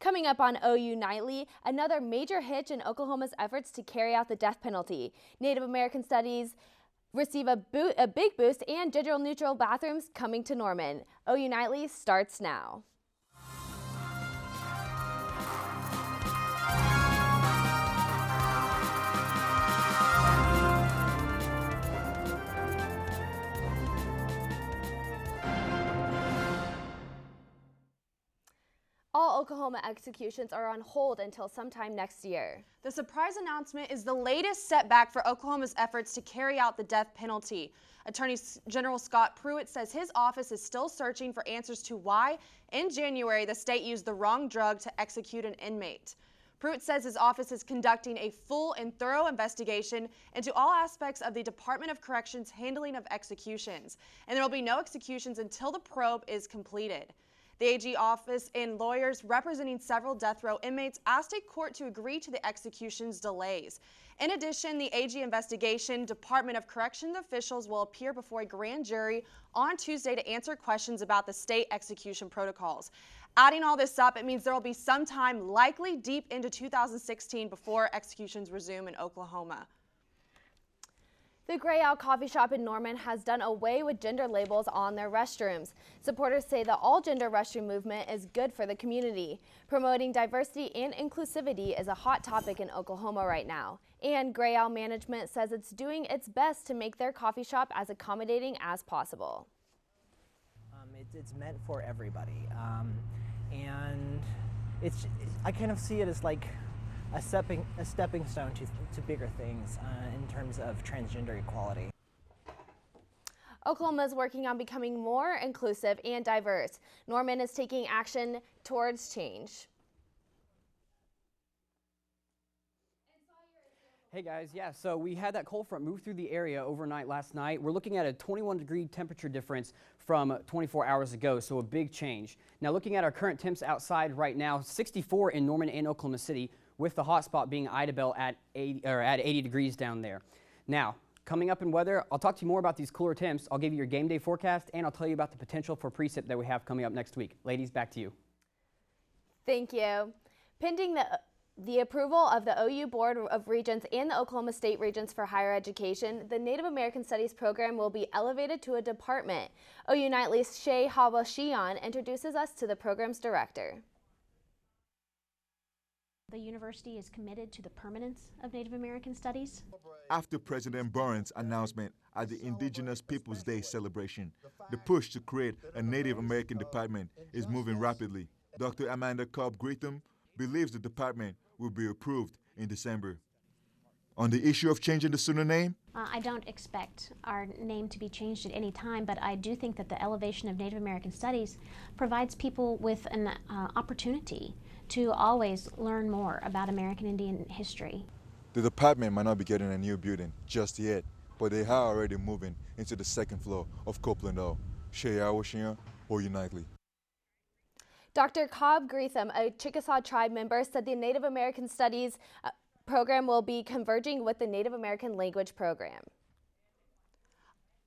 Coming up on OU Nightly, another major hitch in Oklahoma's efforts to carry out the death penalty. Native American studies receive a big boost, and gender-neutral bathrooms coming to Norman. OU Nightly starts now. All Oklahoma executions are on hold until sometime next year. The surprise announcement is the latest setback for Oklahoma's efforts to carry out the death penalty. Attorney General Scott Pruitt says his office is still searching for answers to why, in January, the state used the wrong drug to execute an inmate. Pruitt says his office is conducting a full and thorough investigation into all aspects of the Department of Corrections' handling of executions, and there will be no executions until the probe is completed. The AG office and lawyers representing several death row inmates asked a court to agree to the execution's delays. In addition, the AG investigation Department of Corrections officials will appear before a grand jury on Tuesday to answer questions about the state execution protocols. Adding all this up, it means there will be some time, likely deep into 2016, before executions resume in Oklahoma. The Gray Owl Coffee Shop in Norman has done away with gender labels on their restrooms. Supporters say the all-gender restroom movement is good for the community. Promoting diversity and inclusivity is a hot topic in Oklahoma right now. And Gray Owl management says it's doing its best to make their coffee shop as accommodating as possible. It's meant for everybody. And I kind of see it as like a stepping stone to bigger things in terms of transgender equality. Oklahoma is working on becoming more inclusive and diverse. Norman is taking action towards change. Hey guys, yeah, so we had that cold front move through the area overnight last night. We're looking at a 21-degree temperature difference from 24 hours ago, so a big change. Now looking at our current temps outside right now, 64 in Norman and Oklahoma City, with the hot spot being Idabel at 80 degrees down there. Now, coming up in weather, I'll talk to you more about these cooler temps. I'll give you your game day forecast, and I'll tell you about the potential for precip that we have coming up next week. Ladies, back to you. Thank you. Pending the approval of the OU Board of Regents and the Oklahoma State Regents for Higher Education, the Native American Studies program will be elevated to a department. OU Nightly's Shay Hawashian introduces us to the program's director. The university is committed to the permanence of Native American studies. After President Burns' announcement at the Indigenous Peoples Day celebration, the push to create a Native American department is moving rapidly. Dr. Amanda Cobb-Greetham believes the department will be approved in December. On the issue of changing the student name? I don't expect our name to be changed at any time, but I do think that the elevation of Native American studies provides people with an opportunity to always learn more about American Indian history. The department might not be getting a new building just yet, but they are already moving into the second floor of Copeland Hall. Shea Awashian, OU Nightly. Dr. Cobb-Greetham, a Chickasaw tribe member, said the Native American Studies program will be converging with the Native American Language program.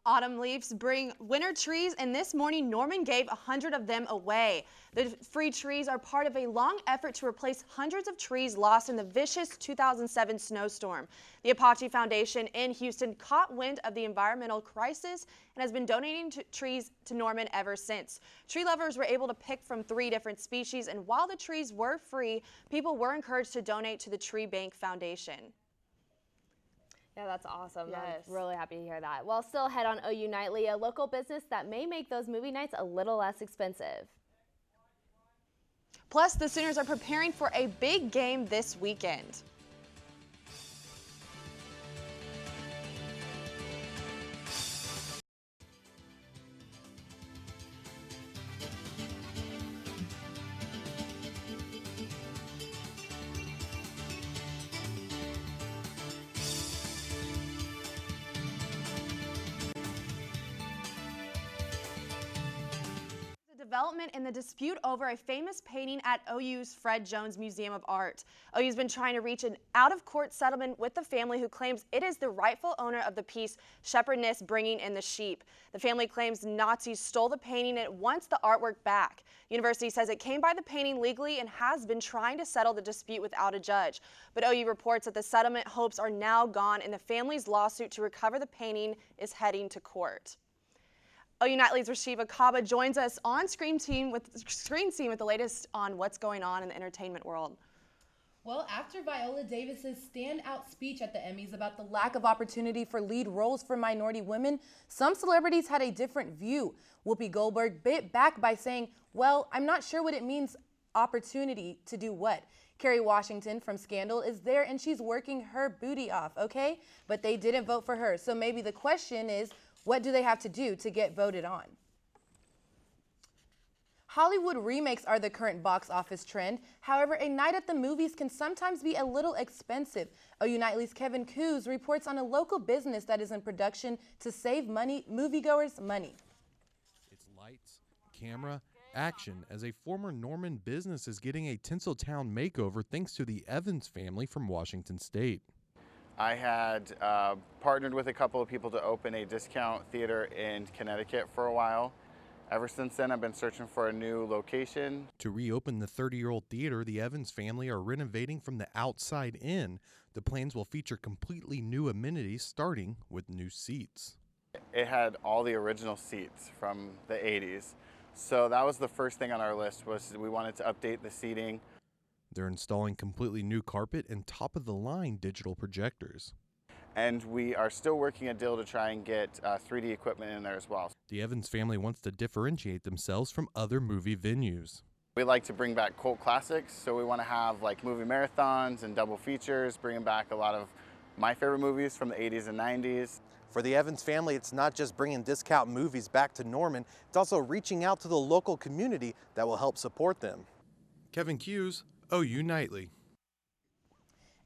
Autumn leaves bring winter trees, and this morning Norman gave 100 of them away. The free trees are part of a long effort to replace hundreds of trees lost in the vicious 2007 snowstorm. The Apache Foundation in Houston caught wind of the environmental crisis and has been donating trees to Norman ever since. Tree lovers were able to pick from 3 different species, and while the trees were free, people were encouraged to donate to the Tree Bank Foundation. Yeah, that's awesome. Yes. I'm really happy to hear that. Well, still ahead on OU Nightly, a local business that may make those movie nights a little less expensive. Plus, the Sooners are preparing for a big game this weekend. development in the dispute over a famous painting at OU's Fred Jones Museum of Art. OU's been trying to reach an out-of-court settlement with the family who claims it is the rightful owner of the piece Shepherdess Bringing in the Sheep. The family claims Nazis stole the painting and wants the artwork back. University says it came by the painting legally and has been trying to settle the dispute without a judge. But OU reports that the settlement hopes are now gone and the family's lawsuit to recover the painting is heading to court. OU Nightly's Rashiva Kaba joins us on Screen Scene with the latest on what's going on in the entertainment world. Well, after Viola Davis's standout speech at the Emmys about the lack of opportunity for lead roles for minority women, some celebrities had a different view. Whoopi Goldberg bit back by saying, "Well, I'm not sure what it means opportunity to do what. Kerry Washington from Scandal is there and she's working her booty off, okay? But they didn't vote for her. So maybe the question is, what do they have to do to get voted on?" Hollywood remakes are the current box office trend. However, a night at the movies can sometimes be a little expensive. OU Nightly's Kevin Coos reports on a local business that is in production to save moviegoers money. It's lights, camera, action as a former Norman business is getting a Tinseltown makeover thanks to the Evans family from Washington State. I had partnered with a couple of people to open a discount theater in Connecticut for a while. Ever since then, I've been searching for a new location. To reopen the 30-year-old theater, the Evans family are renovating from the outside in. The plans will feature completely new amenities, starting with new seats. It had all the original seats from the 80s. So that was the first thing on our list, was we wanted to update the seating. They're installing completely new carpet and top-of-the-line digital projectors. And we are still working a deal to try and get 3D equipment in there as well. The Evans family wants to differentiate themselves from other movie venues. We like to bring back cult classics, so we want to have like movie marathons and double features, bringing back a lot of my favorite movies from the 80s and 90s. For the Evans family, it's not just bringing discount movies back to Norman, it's also reaching out to the local community that will help support them. Kevin Hughes, OU Nightly.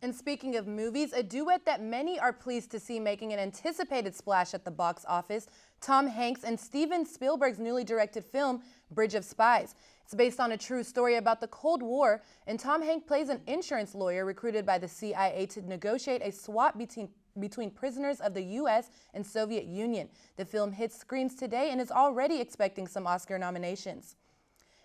And speaking of movies, a duet that many are pleased to see making an anticipated splash at the box office, Tom Hanks and Steven Spielberg's newly directed film, Bridge of Spies. It's based on a true story about the Cold War, and Tom Hanks plays an insurance lawyer recruited by the CIA to negotiate a swap between prisoners of the U.S. and Soviet Union. The film hits screens today and is already expecting some Oscar nominations.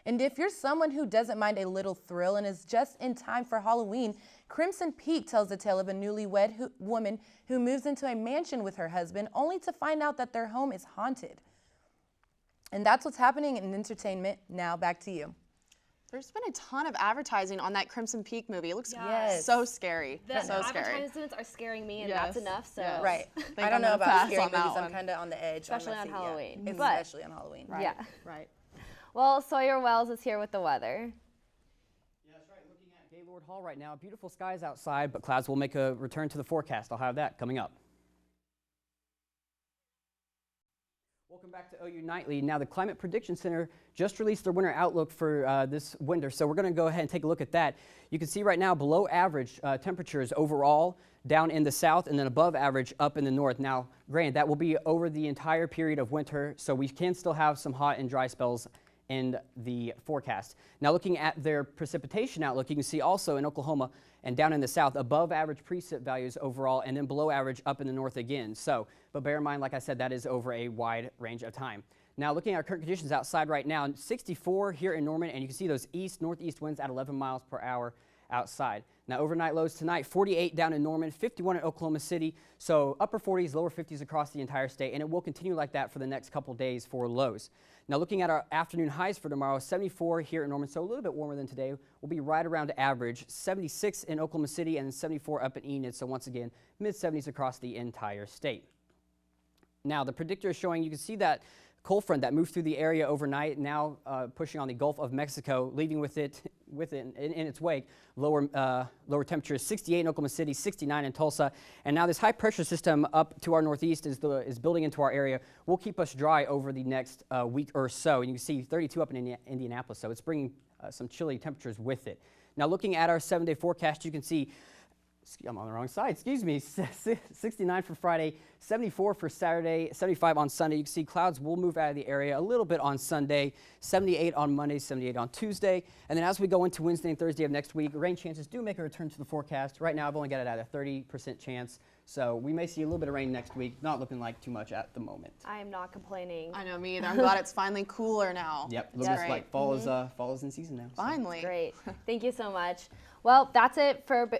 And if you're someone who doesn't mind a little thrill and is just in time for Halloween, Crimson Peak tells the tale of a newlywed woman who moves into a mansion with her husband only to find out that their home is haunted. And that's what's happening in entertainment. Now back to you. There's been a ton of advertising on that Crimson Peak movie. It looks so scary. The so scary. advertisements are scaring me, and that's enough. So Right. I don't know about scary movies. I'm kind of on the edge. Especially on Halloween. Yeah. But, especially on Halloween. Yeah. Right. Well, Sawyer Wells is here with the weather. Yeah, that's right. Looking at Gaylord Hall right now. Beautiful skies outside, but clouds will make a return to the forecast. I'll have that coming up. Welcome back to OU Nightly. Now, the Climate Prediction Center just released their winter outlook for this winter, so we're going to go ahead and take a look at that. You can see right now below average temperatures overall down in the south, and then above average up in the north. Now, granted, that will be over the entire period of winter, so we can still have some hot and dry spells in the forecast. Now, looking at their precipitation outlook, you can see also in Oklahoma and down in the south above average precip values overall, and then below average up in the north again. So, but bear in mind, like I said, that is over a wide range of time. Now, looking at our current conditions outside right now, 64 here in Norman, and you can see those northeast winds at 11 miles per hour outside. Now, overnight lows tonight, 48 down in Norman, 51 in Oklahoma City, so upper 40s, lower 50s across the entire state, and it will continue like that for the next couple days for lows. Now, looking at our afternoon highs for tomorrow, 74 here in Norman, so a little bit warmer than today. We'll be right around average, 76 in Oklahoma City and 74 up in Enid, so once again, mid-70s across the entire state. Now, the predictor is showing, you can see that cold front that moved through the area overnight, now pushing on the Gulf of Mexico, leaving with it in its wake lower temperatures, 68 in Oklahoma City, 69 in Tulsa, and now this high pressure system up to our northeast is building into our area. Will keep us dry over the next week or so, and you can see 32 up in Indianapolis, so it's bringing some chilly temperatures with it. Now, looking at our 7-day forecast, you can see I'm on the wrong side, excuse me. 69 for Friday, 74 for Saturday, 75 on Sunday. You can see clouds will move out of the area a little bit on Sunday, 78 on Monday, 78 on Tuesday. And then as we go into Wednesday and Thursday of next week, rain chances do make a return to the forecast. Right now, I've only got it at a 30% chance. So we may see a little bit of rain next week. Not looking like too much at the moment. I am not complaining. I know, me either. I'm glad it's finally cooler now. Yep, looks like fall is in season now. Finally. Great. Thank you so much. Well, that's it for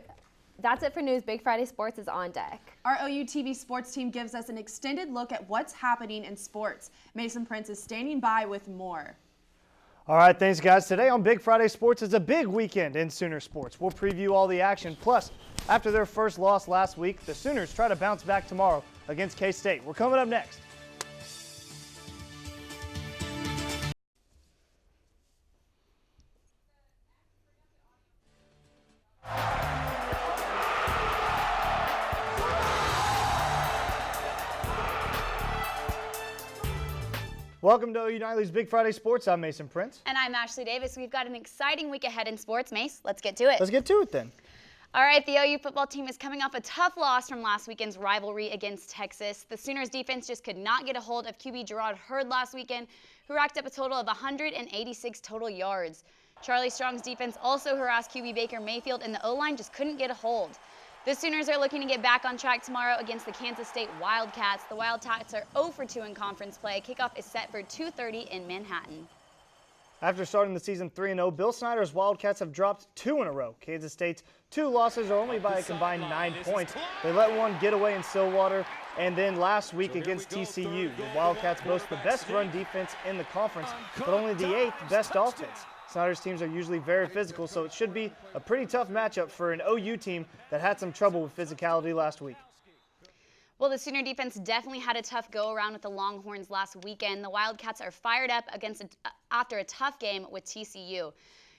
news. Big Friday Sports is on deck. Our OU TV sports team gives us an extended look at what's happening in sports. Mason Prince is standing by with more. All right, thanks, guys. Today on Big Friday Sports is a big weekend in Sooner sports. We'll preview all the action. Plus, after their first loss last week, the Sooners try to bounce back tomorrow against K-State. We're coming up next. Welcome to OU Nightly's Big Friday Sports. I'm Mason Prince. And I'm Ashley Davis. We've got an exciting week ahead in sports. Mace, let's get to it. Let's get to it then. All right, the OU football team is coming off a tough loss from last weekend's rivalry against Texas. The Sooners defense just could not get a hold of QB Gerard Hurd last weekend, who racked up a total of 186 total yards. Charlie Strong's defense also harassed QB Baker Mayfield, and the O-line just couldn't get a hold. The Sooners are looking to get back on track tomorrow against the Kansas State Wildcats. The Wildcats are 0 for 2 in conference play. Kickoff is set for 2:30 in Manhattan. After starting the season 3-0, Bill Snyder's Wildcats have dropped 2 in a row. Kansas State's 2 losses are only by a combined 9 points. They let one get away in Stillwater, and then last week against TCU. The Wildcats boast the best run defense in the conference, but only the 8th best offense. Snyder's teams are usually very physical, so it should be a pretty tough matchup for an OU team that had some trouble with physicality last week. Well, the Sooner defense definitely had a tough go-around with the Longhorns last weekend. The Wildcats are fired up after a tough game with TCU.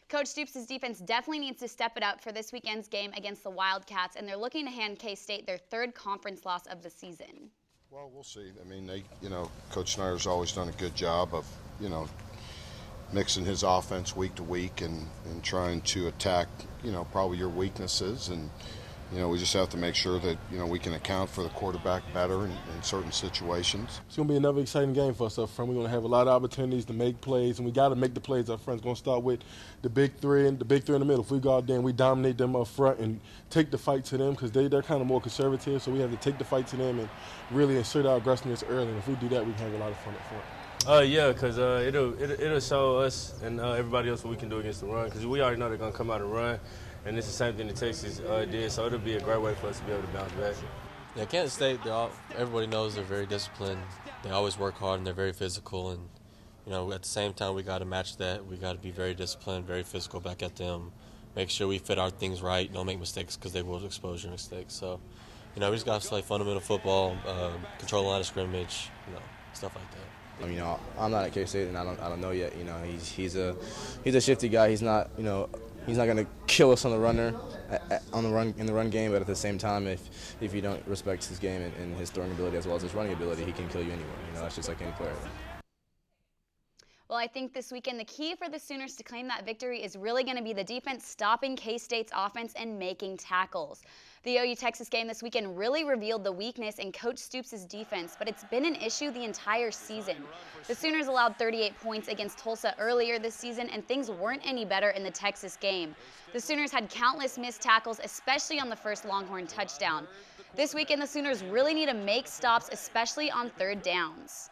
Coach Stoops' defense definitely needs to step it up for this weekend's game against the Wildcats, and they're looking to hand K-State their 3rd conference loss of the season. Well, we'll see. I mean, Coach Snyder's always done a good job of, mixing his offense week to week and trying to attack, probably your weaknesses. And, we just have to make sure that, we can account for the quarterback better in certain situations. It's going to be another exciting game for us up front. We're going to have a lot of opportunities to make plays, and we got to make the plays up front. It's going to start with the big three in the middle. If we go out there and we dominate them up front and take the fight to them, because they're kind of more conservative, so we have to take the fight to them and really insert our aggressiveness early. And if we do that, we can have a lot of fun up front. Yeah, because it'll show us and everybody else what we can do against the run, because we already know they're going to come out and run, and it's the same thing that Texas did, so it'll be a great way for us to be able to bounce back. Yeah, Kansas State, everybody knows they're very disciplined. They always work hard, and they're very physical, and at the same time, we got to match that. We got to be very disciplined, very physical back at them, make sure we fit our things right, don't make mistakes, because they will expose your mistakes. So, we just got to play fundamental football, control the line of scrimmage, stuff like that. I'm not at K-State, and I don't know yet. He's a shifty guy. He's not going to kill us on the runner, in the run game. But at the same time, if you don't respect his game and his throwing ability as well as his running ability, he can kill you anywhere. That's just like any player. Well, I think this weekend the key for the Sooners to claim that victory is really going to be the defense stopping K-State's offense and making tackles. The OU-Texas game this weekend really revealed the weakness in Coach Stoops' defense, but it's been an issue the entire season. The Sooners allowed 38 points against Tulsa earlier this season, and things weren't any better in the Texas game. The Sooners had countless missed tackles, especially on the first Longhorn touchdown. This weekend, the Sooners really need to make stops, especially on 3rd downs.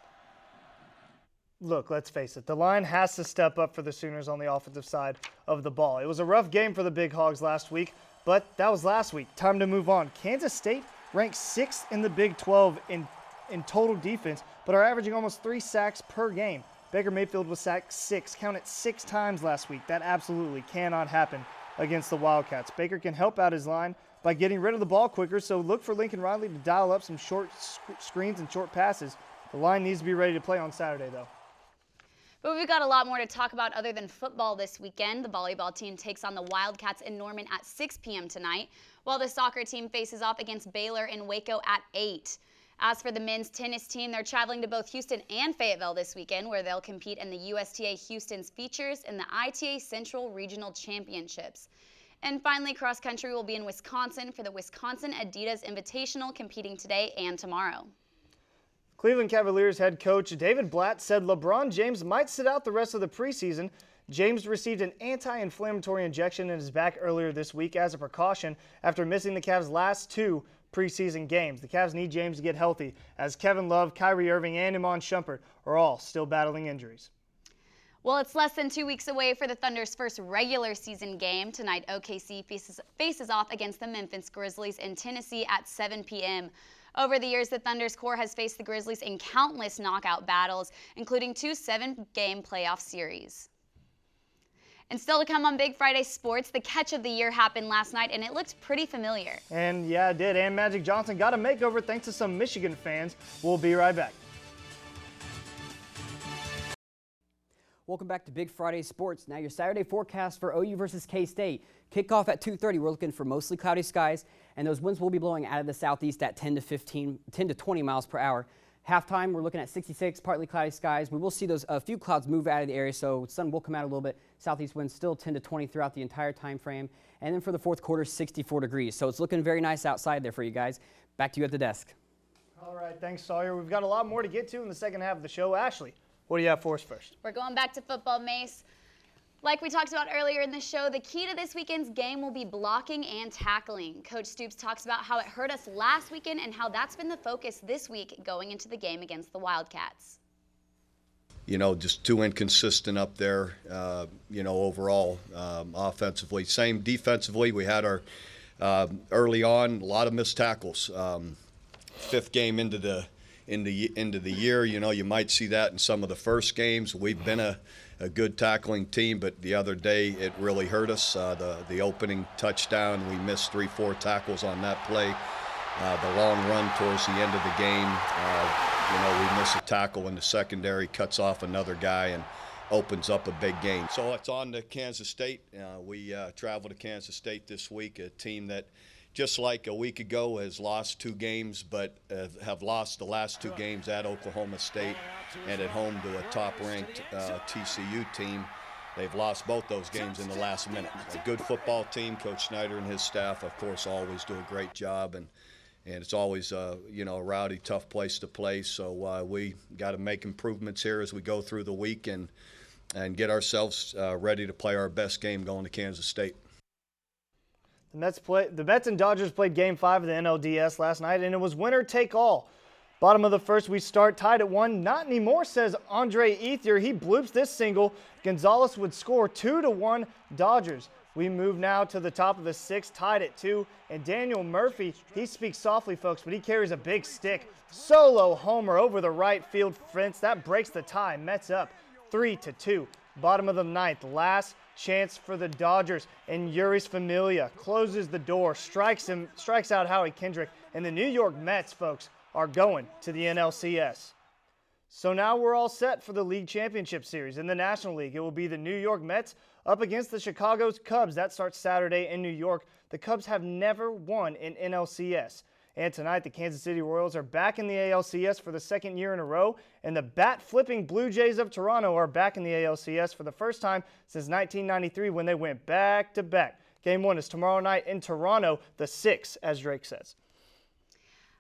Look, let's face it, the line has to step up for the Sooners on the offensive side of the ball. It was a rough game for the Big Hogs last week, but that was last week. Time to move on. Kansas State ranked 6th in the Big 12 in total defense, but are averaging almost 3 sacks per game. Baker Mayfield was sacked 6 times last week. That absolutely cannot happen against the Wildcats. Baker can help out his line by getting rid of the ball quicker, so look for Lincoln Riley to dial up some short screens and short passes. The line needs to be ready to play on Saturday, though. But we've got a lot more to talk about other than football this weekend. The volleyball team takes on the Wildcats in Norman at 6 p.m. tonight, while the soccer team faces off against Baylor in Waco at 8. As for the men's tennis team, they're traveling to both Houston and Fayetteville this weekend, where they'll compete in the USTA Houston's features in the ITA Central Regional Championships. And finally, cross country will be in Wisconsin for the Wisconsin Adidas Invitational, competing today and tomorrow. Cleveland Cavaliers head coach David Blatt said LeBron James might sit out the rest of the preseason. James received an anti-inflammatory injection in his back earlier this week as a precaution after missing the Cavs' last 2 preseason games. The Cavs need James to get healthy, as Kevin Love, Kyrie Irving, and Iman Shumpert are all still battling injuries. Well, it's less than 2 weeks away for the Thunder's first regular season game. Tonight, OKC faces off against the Memphis Grizzlies in Tennessee at 7 p.m. Over the years, the Thunder's core has faced the Grizzlies in countless knockout battles, including 2 7-game playoff series. And still to come on Big Friday Sports, the catch of the year happened last night, and it looked pretty familiar. And yeah, it did. And Magic Johnson got a makeover thanks to some Michigan fans. We'll be right back. Welcome back to Big Friday Sports. Now your Saturday forecast for OU versus K-State. Kickoff at 2:30. We're looking for mostly cloudy skies, and those winds will be blowing out of the southeast at 10 to 20 miles per hour. Halftime, we're looking at 66, partly cloudy skies. We will see those a few clouds move out of the area, so sun will come out a little bit. Southeast winds still 10 to 20 throughout the entire time frame. And then for the fourth quarter, 64 degrees. So it's looking very nice outside there for you guys. Back to you at the desk. All right, thanks, Sawyer. We've got a lot more to get to in the second half of the show. Ashley, what do you have for us first? We're going back to football, Mace. Like we talked about earlier in the show, the key to this weekend's game will be blocking and tackling. Coach Stoops talks about how it hurt us last weekend and how that's been the focus this week going into the game against the Wildcats. You know, just too inconsistent up there, overall, offensively. Same defensively. We had our, early on, a lot of missed tackles. 5th game into the year, you might see that in some of the first games. We've been a good tackling team, but the other day it really hurt us. The opening touchdown, we missed 3-4 tackles on that play. The long run towards the end of the game, we miss a tackle in the secondary, cuts off another guy and opens up a big gain. So it's on to Kansas State. We travel to Kansas State this week, a team that just like a week ago has lost 2 games, but have lost the last 2 games at Oklahoma State and at home to a top-ranked TCU team. They've lost both those games in the last minute. A good football team. Coach Snyder and his staff, of course, always do a great job, and it's always a rowdy, tough place to play. So we got to make improvements here as we go through the week and get ourselves ready to play our best game going to Kansas State. The Mets and Dodgers played Game 5 of the NLDS last night, and it was winner take all. Bottom of the first, we start tied at 1. Not anymore, says Andre Ethier. He bloops this single. Gonzalez would score 2-1 Dodgers. We move now to the top of the 6th, tied at 2. And Daniel Murphy, he speaks softly, folks, but he carries a big stick. Solo homer over the right field fence. That breaks the tie. Mets up 3-2. Bottom of the 9th, last chance for the Dodgers, and Yuris Familia closes the door, strikes out Howie Kendrick, and the New York Mets, folks, are going to the NLCS. So now we're all set for the league championship series. In the National League, it will be the New York Mets up against the Chicago Cubs. That starts Saturday in New York. The Cubs have never won in NLCS. And tonight, the Kansas City Royals are back in the ALCS for the 2nd year in a row, and the bat-flipping Blue Jays of Toronto are back in the ALCS for the first time since 1993 when they went back-to-back. Game 1 is tomorrow night in Toronto, the 6th, as Drake says.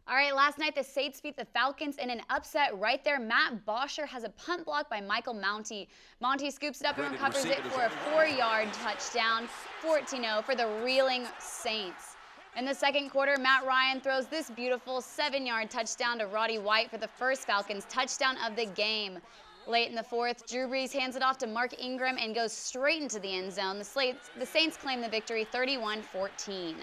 All right, last night the Saints beat the Falcons in an upset right there. Matt Bosher has a punt block by Michael Monty. Monty scoops it up and recovers it for a 4-yard touchdown, 14-0 for the reeling Saints. In the second quarter, Matt Ryan throws this beautiful 7-yard touchdown to Roddy White for the first Falcons touchdown of the game. Late in the 4th, Drew Brees hands it off to Mark Ingram and goes straight into the end zone. The Saints claim the victory 31-14.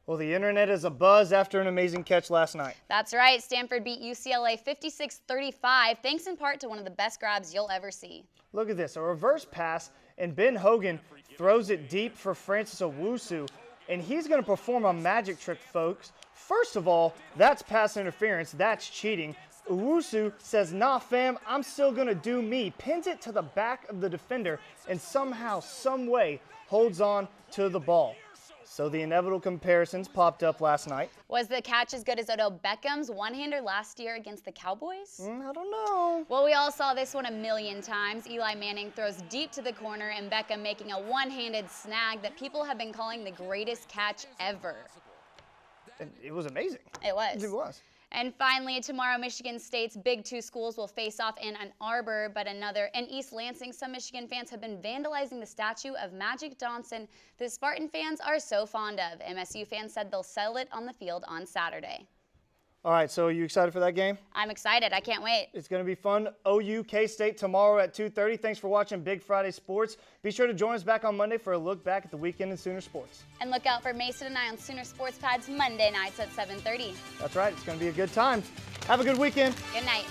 Well, the internet is abuzz after an amazing catch last night. That's right. Stanford beat UCLA 56-35, thanks in part to one of the best grabs you'll ever see. Look at this, a reverse pass, and Ben Hogan throws it deep for Francis Owusu, and he's going to perform a magic trick, folks. First of all, that's pass interference. That's cheating. Owusu says, nah, fam, I'm still going to do me. Pins it to the back of the defender and somehow, some way, holds on to the ball. So the inevitable comparisons popped up last night. Was the catch as good as Odell Beckham's one-hander last year against the Cowboys? I don't know. Well, we all saw this one a million times. Eli Manning throws deep to the corner and Beckham making a one-handed snag that people have been calling the greatest catch ever. And it was amazing. It was. It was. And finally, tomorrow, Michigan State's Big Two schools will face off in Ann Arbor, but another in East Lansing. Some Michigan fans have been vandalizing the statue of Magic Johnson that Spartan fans are so fond of. MSU fans said they'll settle it on the field on Saturday. All right, so are you excited for that game? I'm excited. I can't wait. It's going to be fun. OU K-State tomorrow at 2:30. Thanks for watching Big Friday Sports. Be sure to join us back on Monday for a look back at the weekend in Sooner Sports. And look out for Mason and I on Sooner Sports Pads Monday nights at 7:30. That's right. It's going to be a good time. Have a good weekend. Good night.